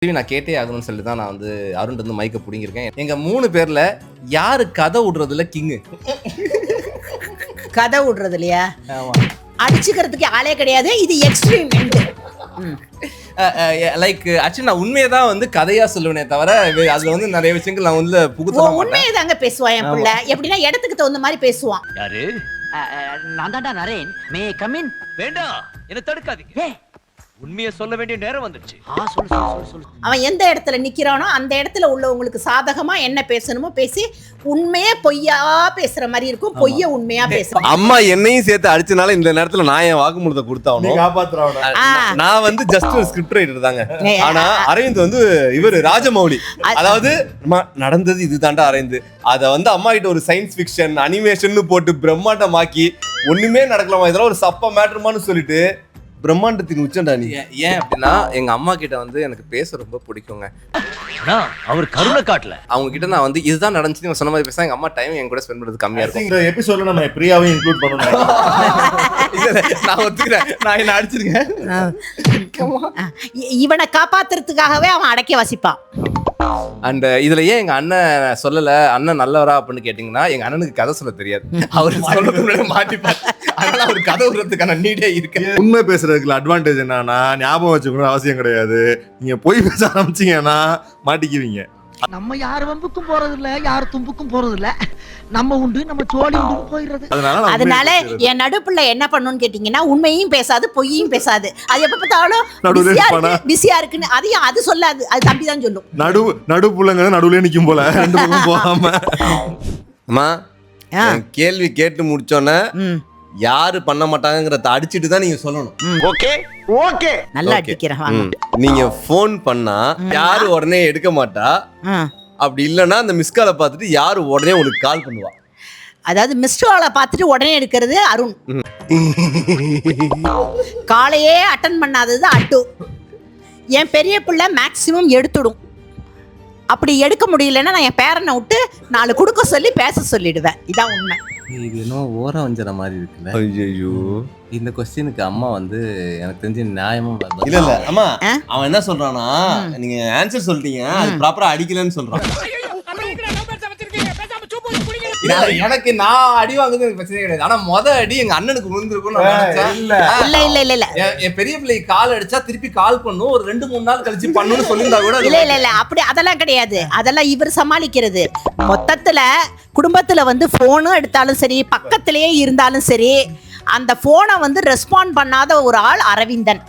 நான் கேட்டே ஆகணும்னு சொல்லி தான் நான் வந்து அருண் வந்து மைக்க புடிங்கிருக்கேன். எங்க 3 பேர்ல யாரு கதை விடுறதுல கிங்கு? கதை விடுறது இல்லையா? ஆமா. அடிச்சுக்கிறதுக்கு ஆளே கிடையாது. இது எக்ஸ்ட்ரீம் எண்ட். லைக் ஆக்சுவலி நான் உண்மையை தான் வந்து கதையா சொல்லுவேனே தவிர அதுல வந்து நிறைய விஷயங்கள் நான் வந்து புகுத்த மாட்டேன். உண்மையை தாங்க பேசுவான் என் புள்ள. எப்படின்னா இடத்துக்கு தகுந்த மாதிரி பேசுவான். யாரு? நான் தான்டா நரேன். May come in. வேண்டாம், என்ன தடுக்காதீங்க. உண்மையை சொல்ல வேண்டிய நேரம் வந்துருச்சு. சொல்லு. அவன் எந்த இடத்துல நிக்கிறானோ அந்த இடத்துல உள்ளவங்களுக்கு சாதகமா என்ன பேசணுமோ பேசி உண்மையே பொய்யா பேசுற மாதிரி இருக்கும். பொய்ய உண்மையா பேசுறான். அம்மா என்னையும் சேர்த்து அடிச்சனால இந்த நேரத்துல நான் என் வாக்குமூலத்தை கொடுத்தாவணும். நான் வந்து ஜஸ்ட் ஒரு ஸ்கிரிப்ட் ரைட்டர் தாங்க. ஆனா அரவிந்த் வந்து இவரு ராஜமௌலி. அதாவது நடந்தது இதுதான்டா அரவிந்த். அத வந்து அம்மா கிட்ட ஒரு சயின்ஸ் ஃபிக்ஷன் அனிமேஷன் போட்டு பிரம்மாண்டமாக்கி ஒண்ணுமே நடக்கலாமா, இதெல்லாம் ஒரு சப்ப மேட்டருமான்னு சொல்லிட்டு பிரம்மாண்டத்தின் உச்சண்டா நீ. ஏன் அப்படின்னா எங்க அம்மா கிட்ட வந்து எனக்கு பேச ரொம்ப பிடிக்குங்க. அவர் கருணை காட்டல. அவங்க கிட்ட நான் வந்து இதுதான் நடந்துச்சு சொன்ன மாதிரி பேச எங்க அம்மா டைம் என் கூட ஸ்பெண்ட் பண்றது கம்மியா இருக்கும். இந்த எபிசோட்ல நம்ம பிரியாவையும் இன்க்ளூட் பண்ணணும். நான் ஒத்துக்கிறேன், நான் என்ன அடிச்சிருக்கேன். இவனை காப்பாத்துறதுக்காகவே அவன் அடக்கி வசிப்பான். அண்ட் இதுல ஏன் எங்க அண்ணன் சொல்லல, அண்ணன் நல்லவரா அப்படின்னு கேட்டீங்கன்னா எங்க அண்ணனுக்கு கதை சொல்ல தெரியாது. அவர் சொல்றது மாட்டிப்பாரு. அதனால அவர் கதை விடுறதுக்கான நீடே இருக்கு. உண்மை பேசுறதுக்கு அட்வான்டேஜ் என்னன்னா ஞாபகம் வச்சுக்கணும் அவசியம் கிடையாது. நீங்க போய் பேச ஆரம்பிச்சீங்கன்னா மாட்டிக்குவீங்க. நம்ம யார் வம்புக்கும் போறது இல்ல, யார் தும்புக்கும் போறது இல்ல. நம்ம உண்டு, நம்ம சோழி உண்டு போயிடுறது. அதனால என் நடுப்புள்ள என்ன பண்ணுன்னு கேட்டீங்கன்னா உண்மையும் பேசாது பொய்யும் பேசாது. அது எப்ப பார்த்தாலும் பிஸியா இருக்குன்னு அதையும் அது சொல்லாது. அது தம்பி தான் சொல்லும். நடுப்புள்ளங்க நடுவுல நிக்கும் போல ரெண்டு பக்கம் போகாம. அம்மா கேள்வி கேட்டு முடிச்சோன்னே யாரு பண்ண மாட்டாங்கிறத அடிச்சிட்டு தான் நீங்க சொல்லணும். ஓகே நல்லா அடிக்கிறேன். நீங்க போன் பண்ணா யாரு உடனே எடுக்க மாட்டா, அப்படி இல்லைன்னா அந்த மிஸ்காலை பார்த்துட்டு யாரு உடனே உங்களுக்கு கால் பண்ணுவா. அதாவது மிஸ்டர் பார்த்துட்டு உடனே எடுக்கிறது அருண். காலையே அட்டன் பண்ணாதது அட்டு. என் பெரிய பிள்ளை மேக்சிமம் எடுத்துடும். அப்படி எடுக்க முடியலன்னா நான் என் பேரனை விட்டு 4 கொடுக்க சொல்லி பேச சொல்லிடுவேன். இதான் உண்மை. இது இன்னும் ஓரம் வஞ்சன மாதிரி இருக்குல்ல. ஐயோ, இந்த கொஸ்டினுக்கு அம்மா வந்து எனக்கு தெரிஞ்சு நியாயமா இல்ல அம்மா அவன் என்ன சொல்றானா, நீங்க ஆன்சர் சொல்லிட்டீங்க, அது ப்ராப்பரா அடிக்கலன்னு சொல்றான். எனக்கு நான் அடி வாங்குறது எனக்கு பிரச்சனை கிடையாது. ஆனா அடி எங்க அண்ணனுக்கு விழுந்திருக்கும். இல்ல என் பெரிய பிள்ளைக்கு கால் அடிச்சா திருப்பி கால் பண்ணும், ஒரு 2-3 நாள் கழிச்சு பண்ணணும்னு சொல்லியிருந்தா கூட இல்ல அப்படி அதெல்லாம் கிடையாது. அதெல்லாம் இவர் சமாளிக்கிறது. மொத்தத்துல குடும்பத்துல வந்து போனும் எடுத்தாலும் சரி, பக்கத்திலேயே இருந்தாலும் சரி, அந்த போனை வந்து ரெஸ்பாண்ட் பண்ணாத ஒரு ஆள் அரவிந்தன்.